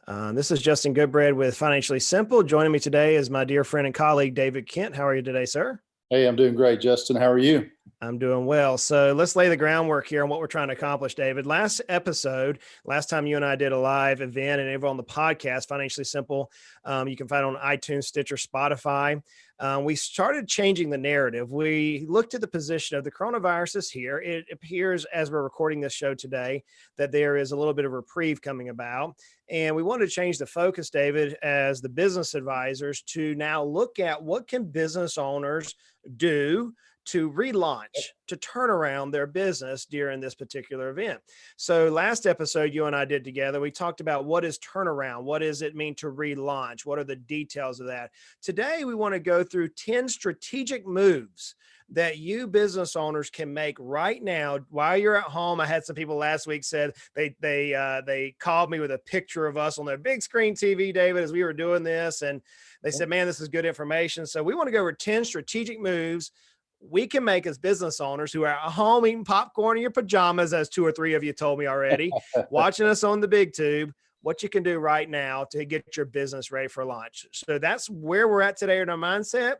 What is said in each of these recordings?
This is Justin Goodbread with Financially Simple. Joining me today is my dear friend and colleague, David Kent. How are you today, sir? Hey, I'm doing great, Justin. How are you? I'm doing well. So let's lay the groundwork here on what we're trying to accomplish, David. Last time you and I did a live event and over on the podcast, Financially Simple, you can find it on iTunes, Stitcher, Spotify. We started changing the narrative. We looked at the position of the coronavirus is here. It appears as we're recording this show today that there is a little bit of reprieve coming about. And we wanted to change the focus, David, as the business advisors to now look at what can business owners do to relaunch, to turn around their business during this particular event. So last episode you and I did together, we talked about what is turnaround? What does it mean to relaunch? What are the details of that? Today, we want to go through 10 strategic moves that you business owners can make right now while you're at home. I had some people last week said they called me with a picture of us on their big screen TV, David, as we were doing this. And they said, man, this is good information. So we want to go over 10 strategic moves we can make as business owners who are at home eating popcorn in your pajamas, as 2 or 3 of you told me already, watching us on the big tube, what you can do right now to get your business ready for launch. So that's where we're at today in our mindset.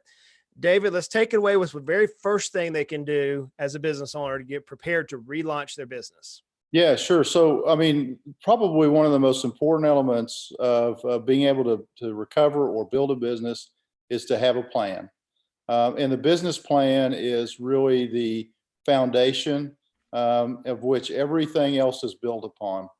David, let's take it away with the very first thing they can do as a business owner to get prepared to relaunch their business. Yeah, sure. So, probably one of the most important elements of being able to recover or build a business is to have a plan. And the business plan is really the foundation of which everything else is built upon.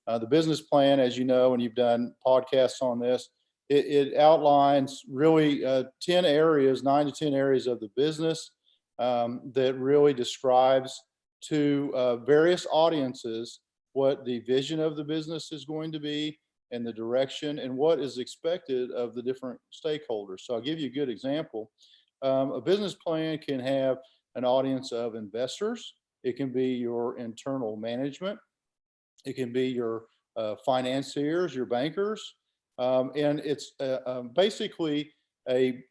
The business plan, as you know, and you've done podcasts on this, it outlines really 9 to 10 areas of the business that really describes to various audiences what the vision of the business is going to be and the direction and what is expected of the different stakeholders. So I'll give you a good example. A business plan can have an audience of investors. It can be your internal management. It can be your financiers, your bankers. And it's basically a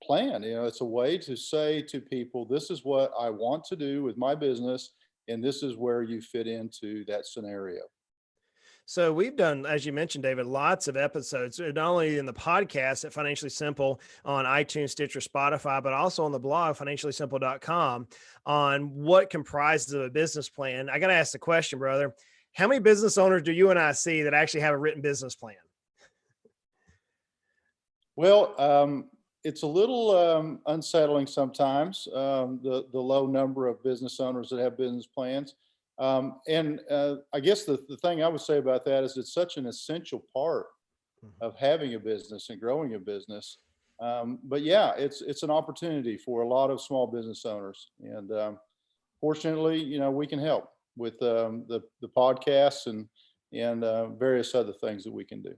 plan. It's a way to say to people, this is what I want to do with my business, and this is where you fit into that scenario. So we've done, as you mentioned, David, lots of episodes, not only in the podcast at Financially Simple on iTunes, Stitcher, Spotify, but also on the blog, financiallysimple.com, on what comprises of a business plan. I got to ask the question, brother, how many business owners do you and I see that actually have a written business plan? Well, it's a little unsettling sometimes, the low number of business owners that have business plans. I guess the thing I would say about that is it's such an essential part of having a business and growing a business. But yeah, it's an opportunity for a lot of small business owners. And fortunately, we can help with the podcasts and various other things that we can do.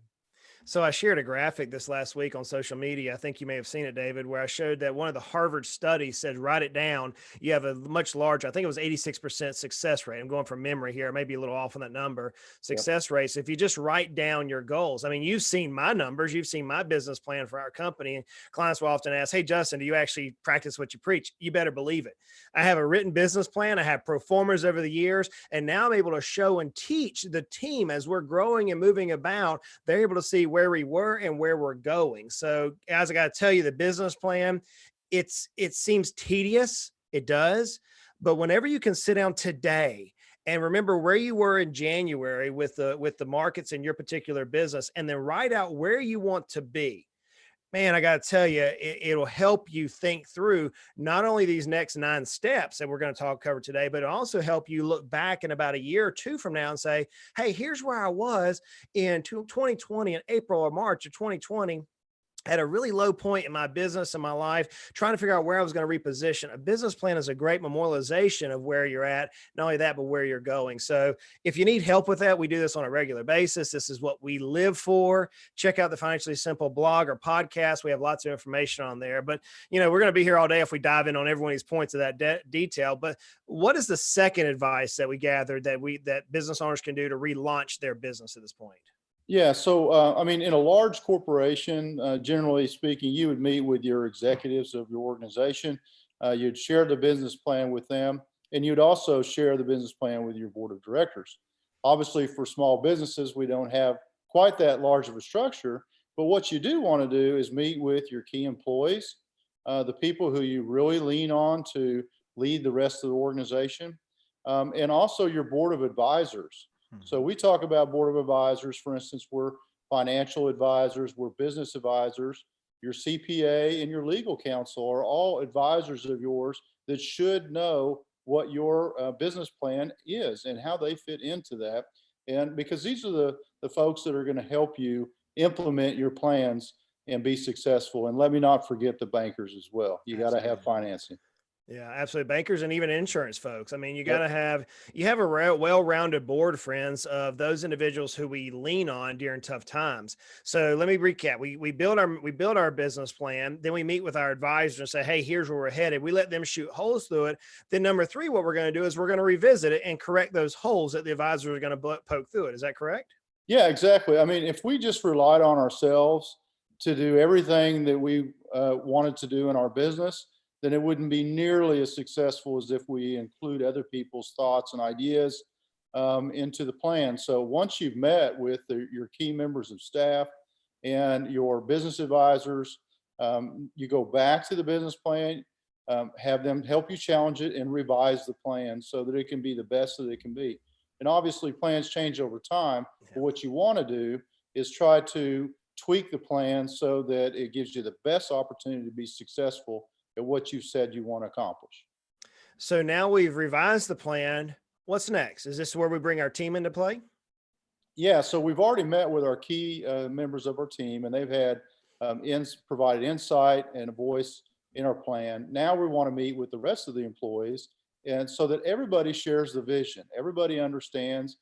So I shared a graphic this last week on social media. I think you may have seen it, David, where I showed that one of the Harvard studies said, write it down. You have a much larger, I think it was 86% success rate. I'm going from memory here. I may be a little off on that number. Success rate. So if you just write down your goals, you've seen my numbers, you've seen my business plan for our company. And clients will often ask, hey, Justin, do you actually practice what you preach? You better believe it. I have a written business plan. I have pro formas over the years. And now I'm able to show and teach the team as we're growing and moving about. They're able to see where we were and where we're going. So as I got to tell you, the business plan, it seems tedious. It does. But whenever you can sit down today and remember where you were in January with the markets in your particular business, and then write out where you want to be, man, I got to tell you, it'll help you think through not only these next 9 steps that we're going to cover today, but it'll also help you look back in about a year or 2 from now and say, hey, here's where I was in 2020, in April or March of 2020. At a really low point in my business and my life, trying to figure out where I was going to reposition. A business plan is a great memorialization of where you're at, not only that, but where you're going. So if you need help with that, we do this on a regular basis. This is what we live for. Check out the Financially Simple blog or podcast. We have lots of information on there, but we're going to be here all day if we dive in on every one of these points of that detail. But what is the second advice that we gathered that business owners can do to relaunch their business at this point? Yeah. So, in a large corporation, generally speaking, you would meet with your executives of your organization. You'd share the business plan with them, and you'd also share the business plan with your board of directors. Obviously, for small businesses, we don't have quite that large of a structure. But what you do want to do is meet with your key employees, the people who you really lean on to lead the rest of the organization, and also your board of advisors. So we talk about board of advisors, for instance, we're financial advisors, we're business advisors. Your CPA and your legal counsel are all advisors of yours that should know what your business plan is and how they fit into that. And because these are the folks that are going to help you implement your plans and be successful. And let me not forget the bankers as well. You got to have financing. Yeah, absolutely. Bankers and even insurance folks. I mean, you got Yep. to have, you have a well-rounded board, friends, of those individuals who we lean on during tough times. So let me recap. We build our business plan, then we meet with our advisors and say, hey, here's where we're headed. We let them shoot holes through it. Then number three, what we're going to do is we're going to revisit it and correct those holes that the advisors are going to poke through it. Is that correct? Yeah, exactly. I mean, if we just relied on ourselves to do everything that we wanted to do in our business, then it wouldn't be nearly as successful as if we include other people's thoughts and ideas into the plan. So once you've met with your key members of staff and your business advisors, you go back to the business plan, have them help you challenge it and revise the plan so that it can be the best that it can be. And obviously plans change over time, but what you want to do is try to tweak the plan so that it gives you the best opportunity to be successful at what you said you want to accomplish. So now we've revised the plan. What's next? Is this where we bring our team into play? Yeah, so we've already met with our key members of our team, and they've had provided insight and a voice in our plan. Now we want to meet with the rest of the employees, and so that everybody shares the vision. Everybody understands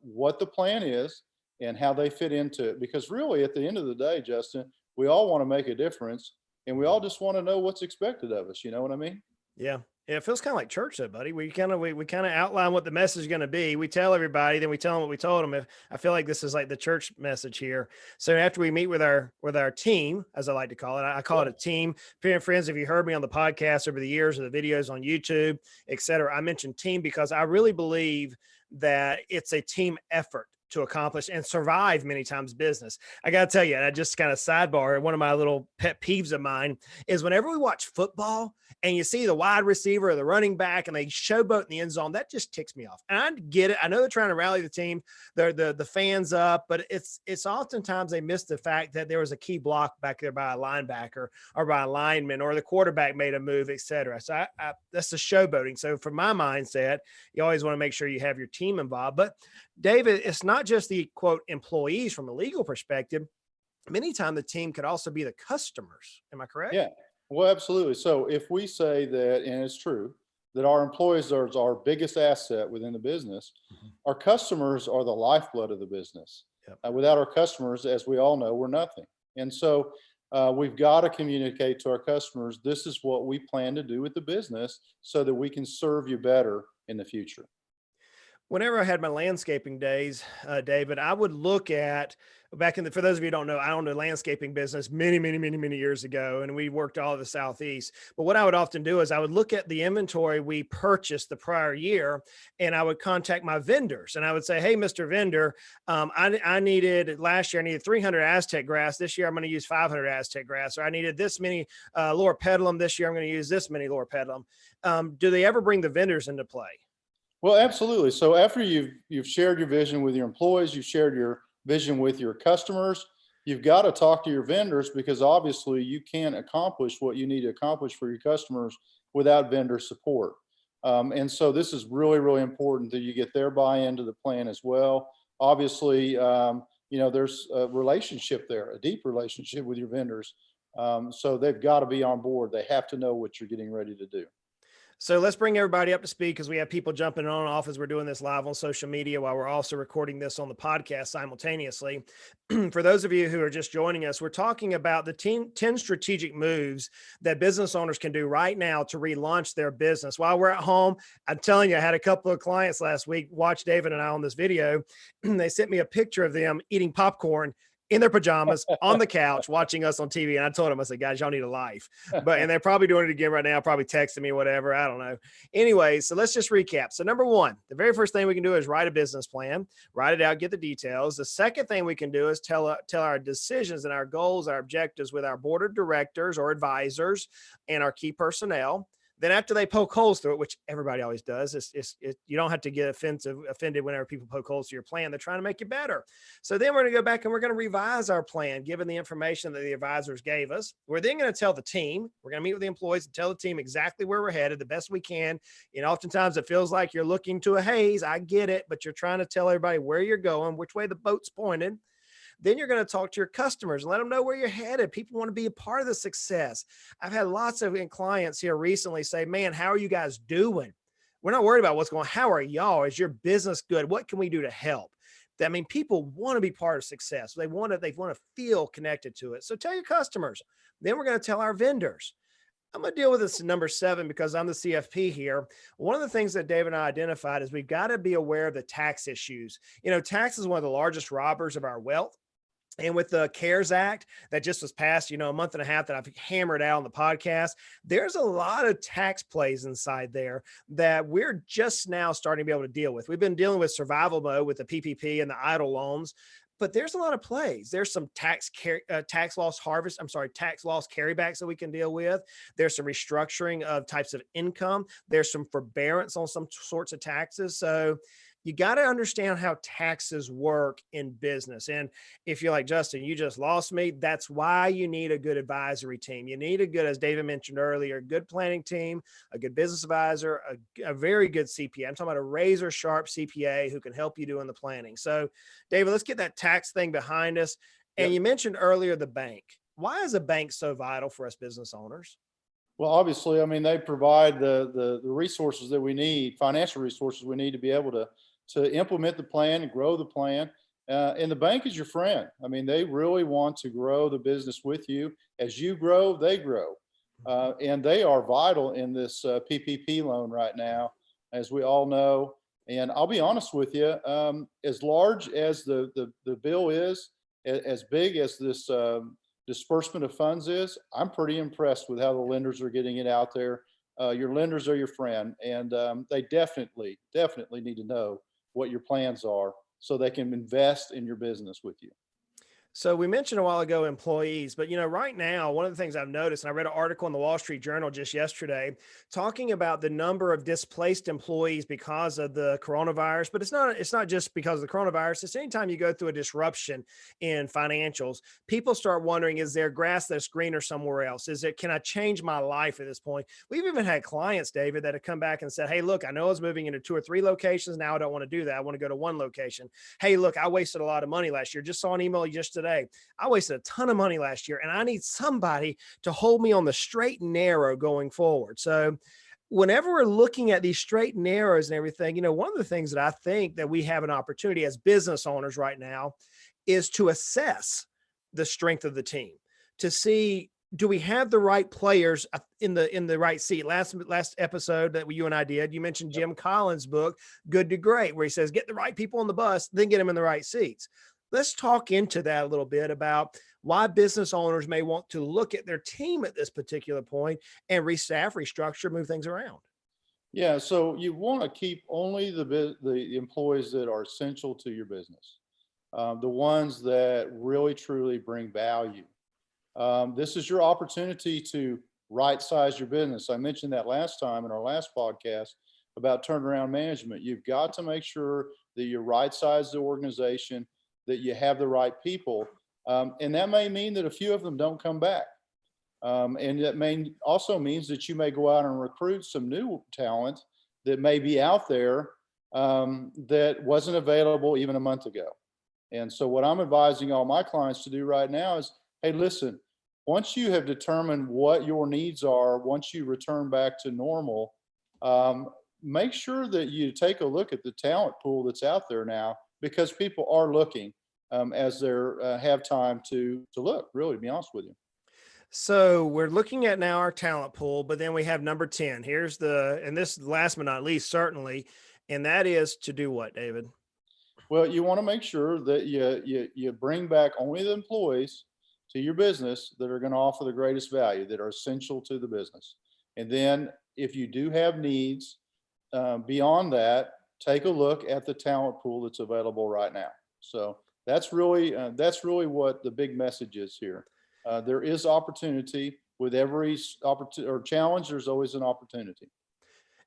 what the plan is and how they fit into it. Because really, at the end of the day, Justin, we all want to make a difference, and we all just want to know what's expected of us. You know what I mean? Yeah. Yeah, it feels kind of like church though, buddy. We kind of outline what the message is going to be. We tell everybody, then we tell them what we told them. If I feel like this is like the church message here. So after we meet with our team, as I like to call it, I call it a team. Friends, if you heard me on the podcast over the years or the videos on YouTube, et cetera, I mentioned team because I really believe that it's a team effort to accomplish and survive many times business. I got to tell you, and I just kind of sidebar, one of my little pet peeves of mine is whenever we watch football and you see the wide receiver or the running back and they showboat in the end zone, that just ticks me off. And I get it. I know they're trying to rally the team, the fans up, but it's oftentimes they miss the fact that there was a key block back there by a linebacker or by a lineman or the quarterback made a move, et cetera. So that's the showboating. So from my mindset, you always want to make sure you have your team involved. But David, it's not just the quote employees from a legal perspective. Many times the team could also be the customers. Am I correct? Yeah, well, absolutely. So if we say that, and it's true, that our employees are our biggest asset within the business, our customers are the lifeblood of the business. Yep. Without our customers, as we all know, we're nothing. And so we've got to communicate to our customers, this is what we plan to do with the business so that we can serve you better in the future. Whenever I had my landscaping days, David, I would look at for those of you who don't know, I owned a landscaping business many years ago, and we worked all of the Southeast. But what I would often do is I would look at the inventory we purchased the prior year, and I would contact my vendors, and I would say, hey, Mr. Vendor, I needed last year, I needed 300 Aztec grass. This year, I'm going to use 500 Aztec grass, or I needed this many Laura pedalum. This year, I'm going to use this many Laura pedalum. Do they ever bring the vendors into play? Well, absolutely. So after you've shared your vision with your employees, you've shared your vision with your customers, you've got to talk to your vendors because obviously you can't accomplish what you need to accomplish for your customers without vendor support. And so this is really important that you get their buy-in to the plan as well. Obviously, there's a relationship there, a deep relationship with your vendors. So they've got to be on board. They have to know what you're getting ready to do. So let's bring everybody up to speed because we have people jumping on and off as we're doing this live on social media while we're also recording this on the podcast simultaneously. For those of you who are just joining us, we're talking about the 10 strategic moves that business owners can do right now to relaunch their business. While we're at home, I'm telling you, I had a couple of clients last week watch David and I on this video. They sent me a picture of them eating popcorn in their pajamas on the couch watching us on TV. And I told them, I said, guys, y'all need a life. And they're probably doing it again right now, probably texting me, whatever. I don't know. Anyway, so let's just recap. So number one, the very first thing we can do is write a business plan, write it out, get the details. The second thing we can do is tell our decisions and our goals, our objectives with our board of directors or advisors and our key personnel. Then after they poke holes through it, which everybody always does, you don't have to get offended whenever people poke holes through your plan. They're trying to make you better. So then we're going to go back and we're going to revise our plan, given the information that the advisors gave us. We're then going to tell the team, we're going to meet with the employees and tell the team exactly where we're headed the best we can. And oftentimes it feels like you're looking to a haze. I get it, but you're trying to tell everybody where you're going, which way the boat's pointed. Then you're going to talk to your customers and let them know where you're headed. People want to be a part of the success. I've had lots of clients here recently say, man, how are you guys doing? We're not worried about what's going on. How are y'all? Is your business good? What can we do to help? I mean, people want to be part of success. They want to feel connected to it. So tell your customers. Then we're going to tell our vendors. I'm going to deal with this in number 7 because I'm the CFP here. One of the things that Dave and I identified is we've got to be aware of the tax issues. Tax is one of the largest robbers of our wealth. And with the CARES Act that just was passed, a month and a half that I've hammered out on the podcast, there's a lot of tax plays inside there that we're just now starting to be able to deal with. We've been dealing with survival mode with the PPP and the EIDL loans, but there's a lot of plays. There's some tax loss carrybacks that we can deal with. There's some restructuring of types of income. There's some forbearance on some sorts of taxes. So you got to understand how taxes work in business. And if you're like, Justin, you just lost me, that's why you need a good advisory team. You need a good, as David mentioned earlier, good planning team, a good business advisor, a very good CPA. I'm talking about a razor sharp CPA who can help you doing the planning. So David, let's get that tax thing behind us. And Yep. You mentioned earlier the bank. Why is a bank so vital for us business owners? Well, obviously, I mean, they provide the resources that we need, financial resources we need to be able to implement the plan and grow the plan. And the bank is your friend. I mean, they really want to grow the business with you. As you grow, they grow. And they are vital in this PPP loan right now, as we all know. And I'll be honest with you, as large as the bill is, as big as this disbursement of funds is, I'm pretty impressed with how the lenders are getting it out there. Your lenders are your friend, and they definitely need to know what your plans are so they can invest in your business with you. So we mentioned a while ago employees, but right now, one of the things I've noticed, and I read an article in the Wall Street Journal just yesterday talking about the number of displaced employees because of the coronavirus, but it's not just because of the coronavirus. It's anytime you go through a disruption in financials, people start wondering, is there grass that's greener somewhere else? Can I change my life at this point? We've even had clients, David, that have come back and said, hey, look, I know I was moving into 2 or 3 locations. Now I don't want to do that. I want to go to 1 location. Hey, look, I wasted a lot of money last year. Just saw an email just today. I wasted a ton of money last year and I need somebody to hold me on the straight and narrow going forward. So whenever we're looking at these straight and narrows and everything, one of the things that I think that we have an opportunity as business owners right now is to assess the strength of the team, to see, do we have the right players in the right seat? Last episode that you and I did, you mentioned Jim Collins' book, Good to Great, where he says, get the right people on the bus, then get them in the right seats. Let's talk into that a little bit about why business owners may want to look at their team at this particular point and restaff, restructure, move things around. Yeah, so you want to keep only the employees that are essential to your business, the ones that really truly bring value. This is your opportunity to right size your business. I mentioned that last time in our last podcast about turnaround management. You've got to make sure that you right size the organization, that you have the right people. And that may mean that a few of them don't come back. And that may also means that you may go out and recruit some new talent that may be out there that wasn't available even a month ago. And so what I'm advising all my clients to do right now is, hey, listen, once you have determined what your needs are, once you return back to normal, make sure that you take a look at the talent pool that's out there now, because people are looking as they have time to look, really, to be honest with you. So we're looking at now our talent pool, but then we have number 10. And this last but not least, certainly, and that is to do what, David? Well, you want to make sure that you bring back only the employees to your business that are going to offer the greatest value, that are essential to the business. And then if you do have needs beyond that, take a look at the talent pool that's available right now. So that's really what the big message is here. There is opportunity with every opportunity or challenge. There's always an opportunity.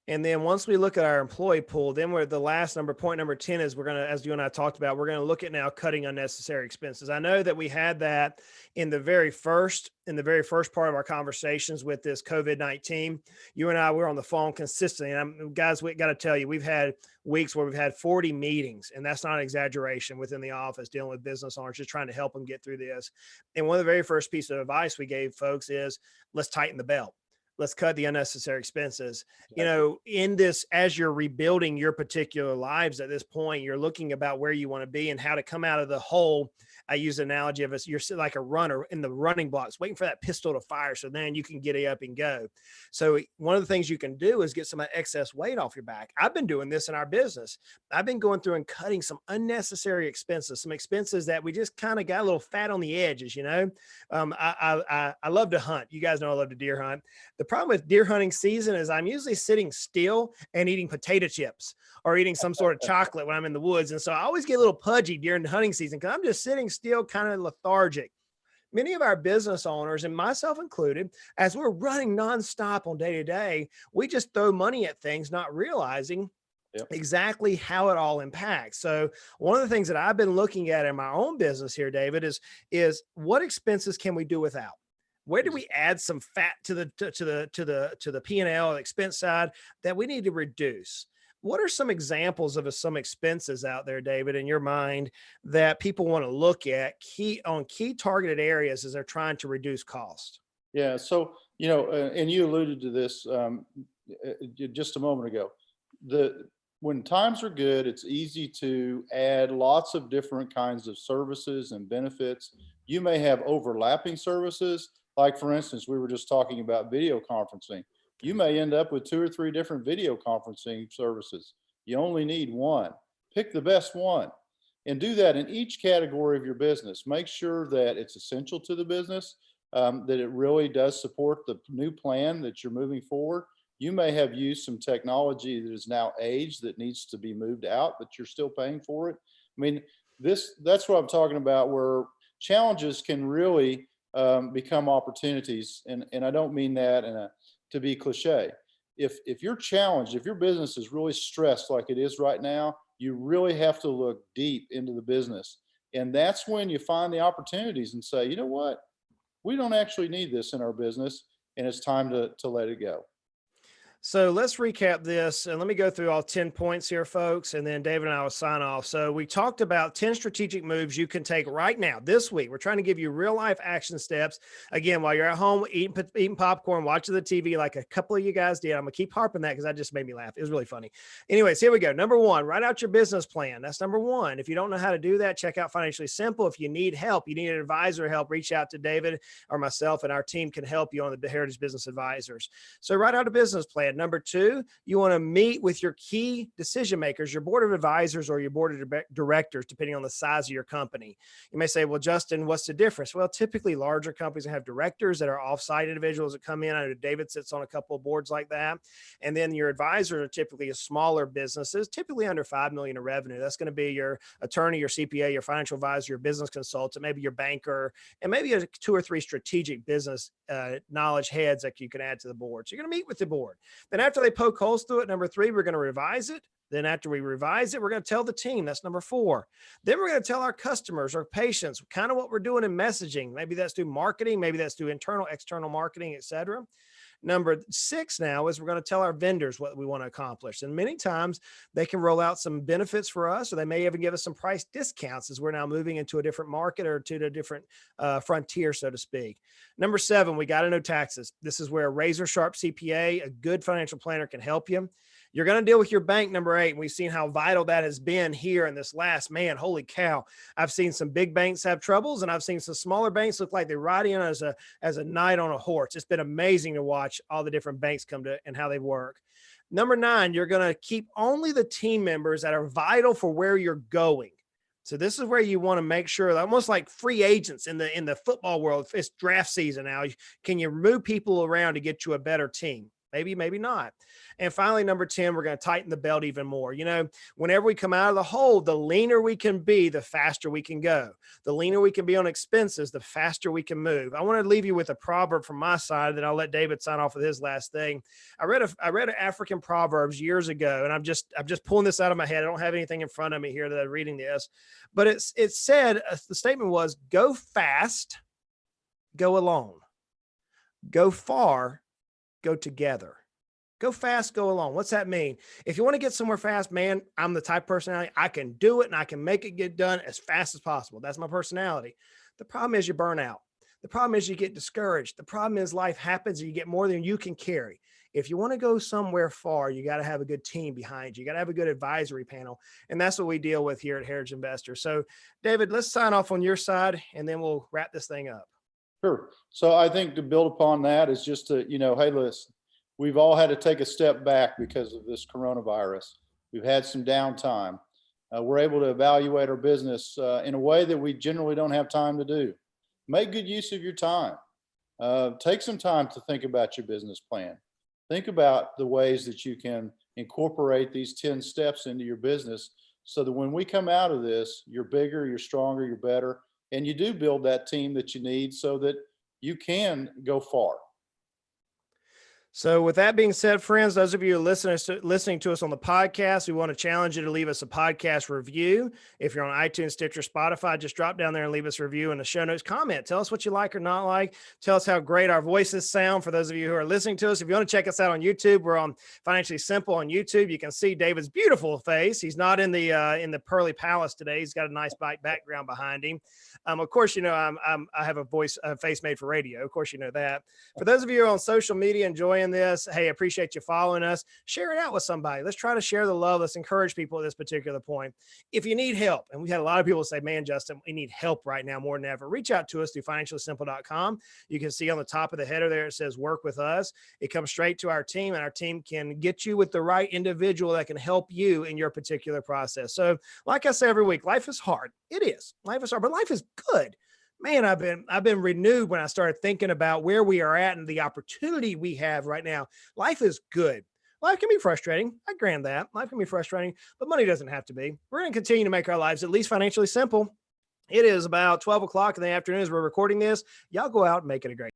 And then once we look at our employee pool, then we're the last point number 10 is we're going to, as you and I talked about, we're going to look at now cutting unnecessary expenses. I know that we had that in the very first part of our conversations with this COVID-19. You and I were on the phone consistently. And guys, we got to tell you, we've had weeks where we've had 40 meetings, and that's not an exaggeration, within the office dealing with business owners, just trying to help them get through this. And one of the very first pieces of advice we gave folks is, let's tighten the belt. Let's cut the unnecessary expenses. Exactly. You know, in this, as you're rebuilding your particular lives at this point, you're looking about where you want to be and how to come out of the hole. I use the analogy of you're like a runner in the running blocks, waiting for that pistol to fire, so then you can get up and go. So one of the things you can do is get some excess weight off your back. I've been doing this in our business. I've been going through and cutting some unnecessary expenses, some expenses that we just kind of got a little fat on the edges. You know, I love to hunt. You guys know I love to deer hunt. The problem with deer hunting season is I'm usually sitting still and eating potato chips or eating some sort of chocolate when I'm in the woods. And so I always get a little pudgy during the hunting season because I'm just sitting still, kind of lethargic. Many of our business owners, and myself included, as we're running nonstop on day to day, we just throw money at things, not realizing exactly how it all impacts. So one of the things that I've been looking at in my own business here, David, is what expenses can we do without? Where do we add some fat to the P&L expense side that we need to reduce? What are some examples of some expenses out there, David, in your mind that people want to look at key targeted areas as they're trying to reduce cost? Yeah. So, and you alluded to this just a moment ago. When times are good, it's easy to add lots of different kinds of services and benefits. You may have overlapping services. Like, for instance, we were just talking about video conferencing. You may end up with 2 or 3 different video conferencing services. You only need one. Pick the best one and do that in each category of your business. Make sure that it's essential to the business, that it really does support the new plan that you're moving forward. You may have used some technology that is now aged that needs to be moved out, but you're still paying for it. I mean, that's what I'm talking about, where challenges can really become opportunities. And I don't mean that to be cliche. If you're challenged, if your business is really stressed like it is right now, you really have to look deep into the business. And that's when you find the opportunities and say, you know what, we don't actually need this in our business, and it's time to let it go. So let's recap this, and let me go through all 10 points here, folks, and then David and I will sign off. So we talked about 10 strategic moves you can take right now, this week. We're trying to give you real life action steps. Again, while you're at home eating popcorn, watching the TV like a couple of you guys did. I'm going to keep harping that because that just made me laugh. It was really funny. Anyways, here we go. Number 1, write out your business plan. That's number 1. If you don't know how to do that, check out Financially Simple. If you need help, you need an advisor help, reach out to David or myself, and our team can help you on the Heritage Business Advisors. So write out a business plan. Number 2, you want to meet with your key decision makers, your board of advisors or your board of directors, depending on the size of your company. You may say, well, Justin, what's the difference? Well, typically larger companies have directors that are offsite individuals that come in. I know David sits on a couple of boards like that. And then your advisors are typically smaller businesses, typically under 5 million in revenue. That's going to be your attorney, your CPA, your financial advisor, your business consultant, maybe your banker, and maybe 2 or 3 strategic business knowledge heads that you can add to the board. So you're going to meet with the board. Then after they poke holes through it, number 3, we're going to revise it. Then after we revise it, we're going to tell the team. That's number 4. Then we're going to tell our customers or patients kind of what we're doing in messaging. Maybe that's through marketing. Maybe that's through internal, external marketing, et cetera. Number 6 now is we're going to tell our vendors what we want to accomplish. And many times they can roll out some benefits for us, or they may even give us some price discounts as we're now moving into a different market or to a different frontier, so to speak. Number 7, we got to know taxes. This is where a razor sharp CPA, a good financial planner, can help you. You're going to deal with your bank, number 8. And we've seen how vital that has been here in this last, man, holy cow. I've seen some big banks have troubles, and I've seen some smaller banks look like they're riding in as a knight on a horse. It's been amazing to watch all the different banks come to and how they work. Number 9, you're going to keep only the team members that are vital for where you're going. So this is where you want to make sure, almost like free agents in the football world. It's draft season now. Can you move people around to get you a better team? Maybe, maybe not. And finally, number 10, we're going to tighten the belt even more. You know, whenever we come out of the hole, the leaner we can be, the faster we can go. The leaner we can be on expenses, the faster we can move. I want to leave you with a proverb from my side, then I'll let David sign off with his last thing. I read an African Proverbs years ago, and I'm just pulling this out of my head. I don't have anything in front of me here that I'm reading this, but it said, the statement was, go fast, go alone. Go far, go together. Go fast, go alone. What's that mean? If you want to get somewhere fast, man, I'm the type of personality, I can do it and I can make it get done as fast as possible. That's my personality. The problem is you burn out. The problem is you get discouraged. The problem is life happens and you get more than you can carry. If you want to go somewhere far, you got to have a good team behind you. You got to have a good advisory panel. And that's what we deal with here at Heritage Investor. So David, let's sign off on your side and then we'll wrap this thing up. Sure. So I think to build upon that is just to, hey, listen, we've all had to take a step back because of this coronavirus. We've had some downtime. We're able to evaluate our business in a way that we generally don't have time to do. Make good use of your time. Take some time to think about your business plan. Think about the ways that you can incorporate these 10 steps into your business so that when we come out of this, you're bigger, you're stronger, you're better, and you do build that team that you need so that you can go far. So with that being said, friends, those of you listening to us on the podcast, we want to challenge you to leave us a podcast review. If you're on iTunes, Stitcher, Spotify, just drop down there and leave us a review in the show notes. Comment. Tell us what you like or not like. Tell us how great our voices sound for those of you who are listening to us. If you want to check us out on YouTube, we're on Financially Simple on YouTube. You can see David's beautiful face. He's not in the Pearly Palace today. He's got a nice background behind him. Of course, I have a face made for radio. Of course, you know that. For those of you who are on social media enjoying this, hey, appreciate you following us. Share it out with somebody. Let's try to share the love. Let's encourage people at this particular point. If you need help, and we've had a lot of people say, man, Justin, we need help right now more than ever, reach out to us through financiallysimple.com. You can see on the top of the header there, it says work with us. It comes straight to our team, and our team can get you with the right individual that can help you in your particular process. So like I say every week, life is hard. It is. Life is hard, but life is good. Man, I've been renewed when I started thinking about where we are at and the opportunity we have right now. Life is good. Life can be frustrating. I grant that. Life can be frustrating, but money doesn't have to be. We're going to continue to make our lives at least financially simple. It is about 12 o'clock in the afternoon as we're recording this. Y'all go out and make it a great